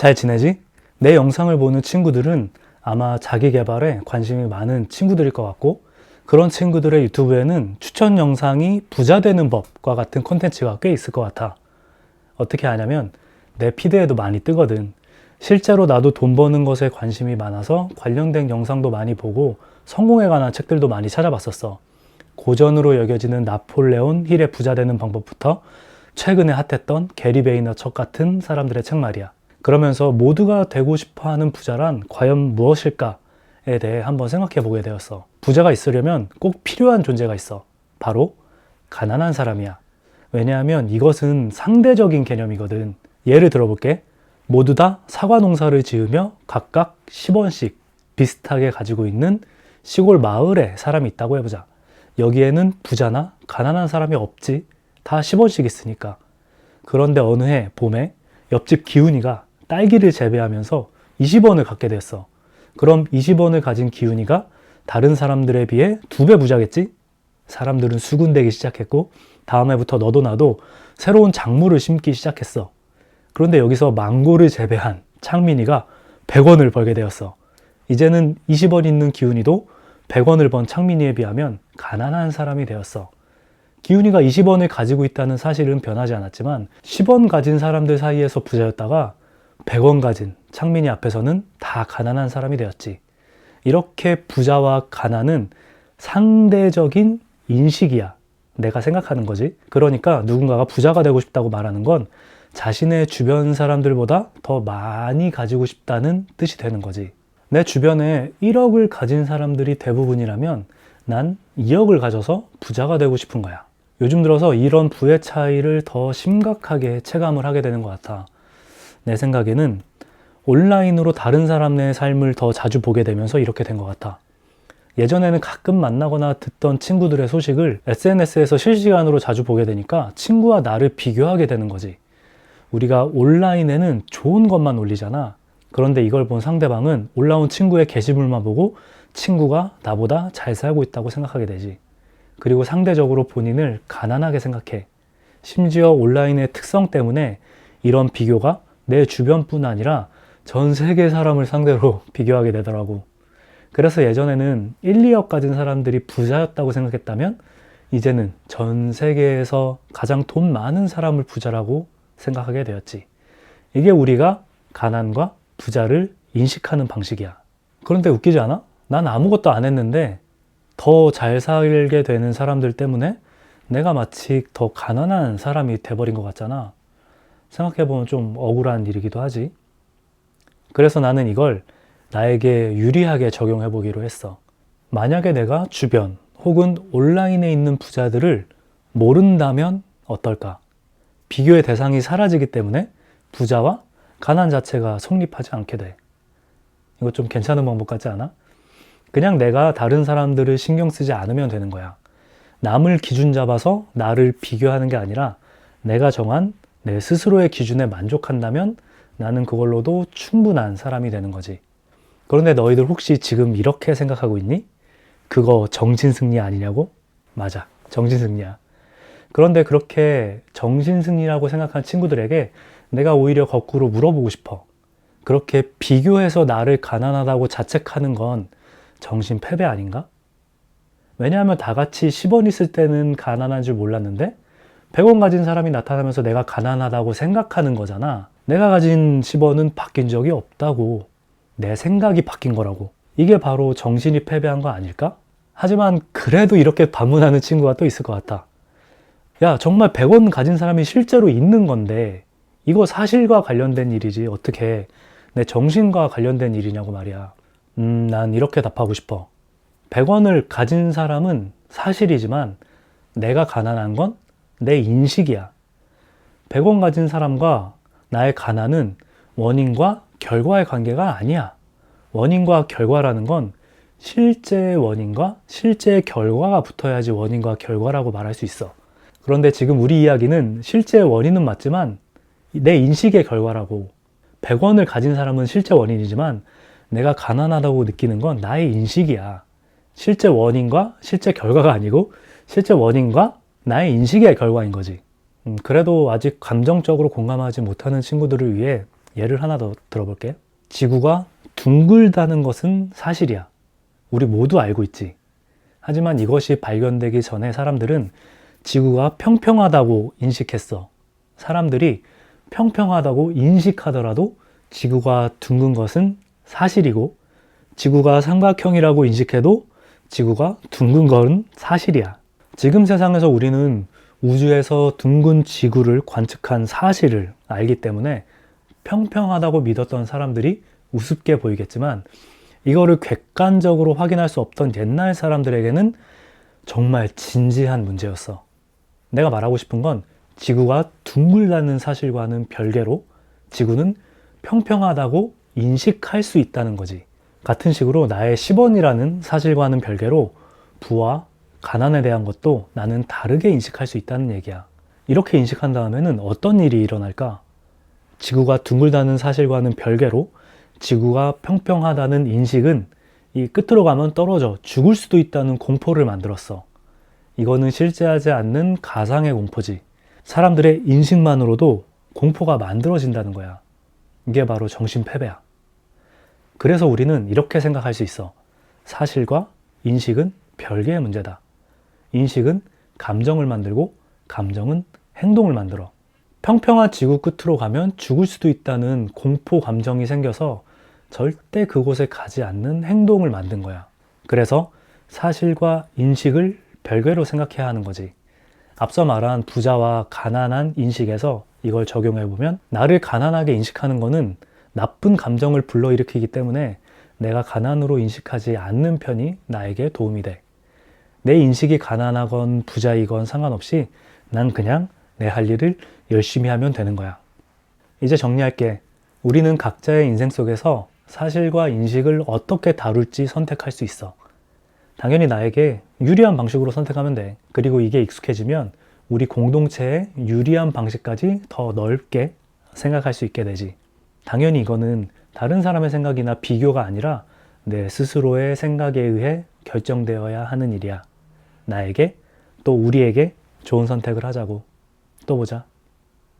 잘 지내지? 내 영상을 보는 친구들은 아마 자기 개발에 관심이 많은 친구들일 것 같고, 그런 친구들의 유튜브에는 추천 영상이 부자 되는 법과 같은 콘텐츠가 꽤 있을 것 같아. 어떻게 하냐면 내 피드에도 많이 뜨거든. 실제로 나도 돈 버는 것에 관심이 많아서 관련된 영상도 많이 보고 성공에 관한 책들도 많이 찾아봤었어. 고전으로 여겨지는 나폴레온 힐의 부자 되는 방법부터 최근에 핫했던 게리 베이너척 같은 사람들의 책 말이야. 그러면서 모두가 되고 싶어하는 부자란 과연 무엇일까에 대해 한번 생각해 보게 되었어. 부자가 있으려면 꼭 필요한 존재가 있어. 바로 가난한 사람이야. 왜냐하면 이것은 상대적인 개념이거든. 예를 들어볼게. 모두 다 사과 농사를 지으며 각각 10원씩 비슷하게 가지고 있는 시골 마을에 사람이 있다고 해보자. 여기에는 부자나 가난한 사람이 없지. 다 10원씩 있으니까. 그런데 어느 해 봄에 옆집 기훈이가 딸기를 재배하면서 20원을 갖게 됐어. 그럼 20원을 가진 기훈이가 다른 사람들에 비해 2배 부자겠지? 사람들은 수군대기 시작했고 다음 해부터 너도 나도 새로운 작물을 심기 시작했어. 그런데 여기서 망고를 재배한 창민이가 100원을 벌게 되었어. 이제는 20원 있는 기훈이도 100원을 번 창민이에 비하면 가난한 사람이 되었어. 기훈이가 20원을 가지고 있다는 사실은 변하지 않았지만 10원 가진 사람들 사이에서 부자였다가 100원 가진 창민이 앞에서는 다 가난한 사람이 되었지. 이렇게 부자와 가난은 상대적인 인식이야. 내가 생각하는 거지. 그러니까 누군가가 부자가 되고 싶다고 말하는 건 자신의 주변 사람들보다 더 많이 가지고 싶다는 뜻이 되는 거지. 내 주변에 1억을 가진 사람들이 대부분이라면 난 2억을 가져서 부자가 되고 싶은 거야. 요즘 들어서 이런 부의 차이를 더 심각하게 체감을 하게 되는 것 같아. 내 생각에는 온라인으로 다른 사람의 삶을 더 자주 보게 되면서 이렇게 된 것 같아. 예전에는 가끔 만나거나 듣던 친구들의 소식을 SNS에서 실시간으로 자주 보게 되니까 친구와 나를 비교하게 되는 거지. 우리가 온라인에는 좋은 것만 올리잖아. 그런데 이걸 본 상대방은 올라온 친구의 게시물만 보고 친구가 나보다 잘 살고 있다고 생각하게 되지. 그리고 상대적으로 본인을 가난하게 생각해. 심지어 온라인의 특성 때문에 이런 비교가 내 주변뿐 아니라 전 세계 사람을 상대로 비교하게 되더라고. 그래서 예전에는 1, 2억 가진 사람들이 부자였다고 생각했다면 이제는 전 세계에서 가장 돈 많은 사람을 부자라고 생각하게 되었지. 이게 우리가 가난과 부자를 인식하는 방식이야. 그런데 웃기지 않아? 난 아무것도 안 했는데 더 잘 살게 되는 사람들 때문에 내가 마치 더 가난한 사람이 돼버린 것 같잖아. 생각해보면 좀 억울한 일이기도 하지. 그래서 나는 이걸 나에게 유리하게 적용해보기로 했어. 만약에 내가 주변 혹은 온라인에 있는 부자들을 모른다면 어떨까? 비교의 대상이 사라지기 때문에 부자와 가난 자체가 성립하지 않게 돼. 이거 좀 괜찮은 방법 같지 않아? 그냥 내가 다른 사람들을 신경 쓰지 않으면 되는 거야. 남을 기준 잡아서 나를 비교하는 게 아니라 내가 정한 내 스스로의 기준에 만족한다면 나는 그걸로도 충분한 사람이 되는 거지. 그런데 너희들 혹시 지금 이렇게 생각하고 있니? 그거 정신승리 아니냐고? 맞아, 정신승리야. 그런데 그렇게 정신승리라고 생각한 친구들에게 내가 오히려 거꾸로 물어보고 싶어. 그렇게 비교해서 나를 가난하다고 자책하는 건 정신패배 아닌가? 왜냐하면 다 같이 10원 있을 때는 가난한 줄 몰랐는데 100원 가진 사람이 나타나면서 내가 가난하다고 생각하는 거잖아. 내가 가진 10원은 바뀐 적이 없다고. 내 생각이 바뀐 거라고. 이게 바로 정신이 패배한 거 아닐까? 하지만 그래도 이렇게 반문하는 친구가 또 있을 것 같아. 야, 정말 100원 가진 사람이 실제로 있는 건데 이거 사실과 관련된 일이지 어떻게 내 정신과 관련된 일이냐고 말이야. 난 이렇게 답하고 싶어. 100원을 가진 사람은 사실이지만 내가 가난한 건 내 인식이야. 100원 가진 사람과 나의 가난은 원인과 결과의 관계가 아니야. 원인과 결과라는 건 실제 원인과 실제 결과가 붙어야지 원인과 결과라고 말할 수 있어. 그런데 지금 우리 이야기는 실제 원인은 맞지만 내 인식의 결과라고. 100원을 가진 사람은 실제 원인이지만 내가 가난하다고 느끼는 건 나의 인식이야. 실제 원인과 실제 결과가 아니고 실제 원인과 나의 인식의 결과인 거지. 그래도 아직 감정적으로 공감하지 못하는 친구들을 위해 예를 하나 더 들어볼게요. 지구가 둥글다는 것은 사실이야. 우리 모두 알고 있지. 하지만 이것이 발견되기 전에 사람들은 지구가 평평하다고 인식했어. 사람들이 평평하다고 인식하더라도 지구가 둥근 것은 사실이고, 지구가 삼각형이라고 인식해도 지구가 둥근 건 사실이야. 지금 세상에서 우리는 우주에서 둥근 지구를 관측한 사실을 알기 때문에 평평하다고 믿었던 사람들이 우습게 보이겠지만, 이거를 객관적으로 확인할 수 없던 옛날 사람들에게는 정말 진지한 문제였어. 내가 말하고 싶은 건 지구가 둥글다는 사실과는 별개로 지구는 평평하다고 인식할 수 있다는 거지. 같은 식으로 나의 10원이라는 사실과는 별개로 부와 가난에 대한 것도 나는 다르게 인식할 수 있다는 얘기야. 이렇게 인식한 다음에는 어떤 일이 일어날까? 지구가 둥글다는 사실과는 별개로 지구가 평평하다는 인식은 이 끝으로 가면 떨어져 죽을 수도 있다는 공포를 만들었어. 이거는 실제하지 않는 가상의 공포지. 사람들의 인식만으로도 공포가 만들어진다는 거야. 이게 바로 정신패배야. 그래서 우리는 이렇게 생각할 수 있어. 사실과 인식은 별개의 문제다. 인식은 감정을 만들고 감정은 행동을 만들어. 평평한 지구 끝으로 가면 죽을 수도 있다는 공포 감정이 생겨서 절대 그곳에 가지 않는 행동을 만든 거야. 그래서 사실과 인식을 별개로 생각해야 하는 거지. 앞서 말한 부자와 가난한 인식에서 이걸 적용해보면 나를 가난하게 인식하는 거는 나쁜 감정을 불러일으키기 때문에 내가 가난으로 인식하지 않는 편이 나에게 도움이 돼. 내 인식이 가난하건 부자이건 상관없이 난 그냥 내 할 일을 열심히 하면 되는 거야. 이제 정리할게. 우리는 각자의 인생 속에서 사실과 인식을 어떻게 다룰지 선택할 수 있어. 당연히 나에게 유리한 방식으로 선택하면 돼. 그리고 이게 익숙해지면 우리 공동체의 유리한 방식까지 더 넓게 생각할 수 있게 되지. 당연히 이거는 다른 사람의 생각이나 비교가 아니라 내 스스로의 생각에 의해 결정되어야 하는 일이야. 나에게 또 우리에게 좋은 선택을 하자고. 또 보자.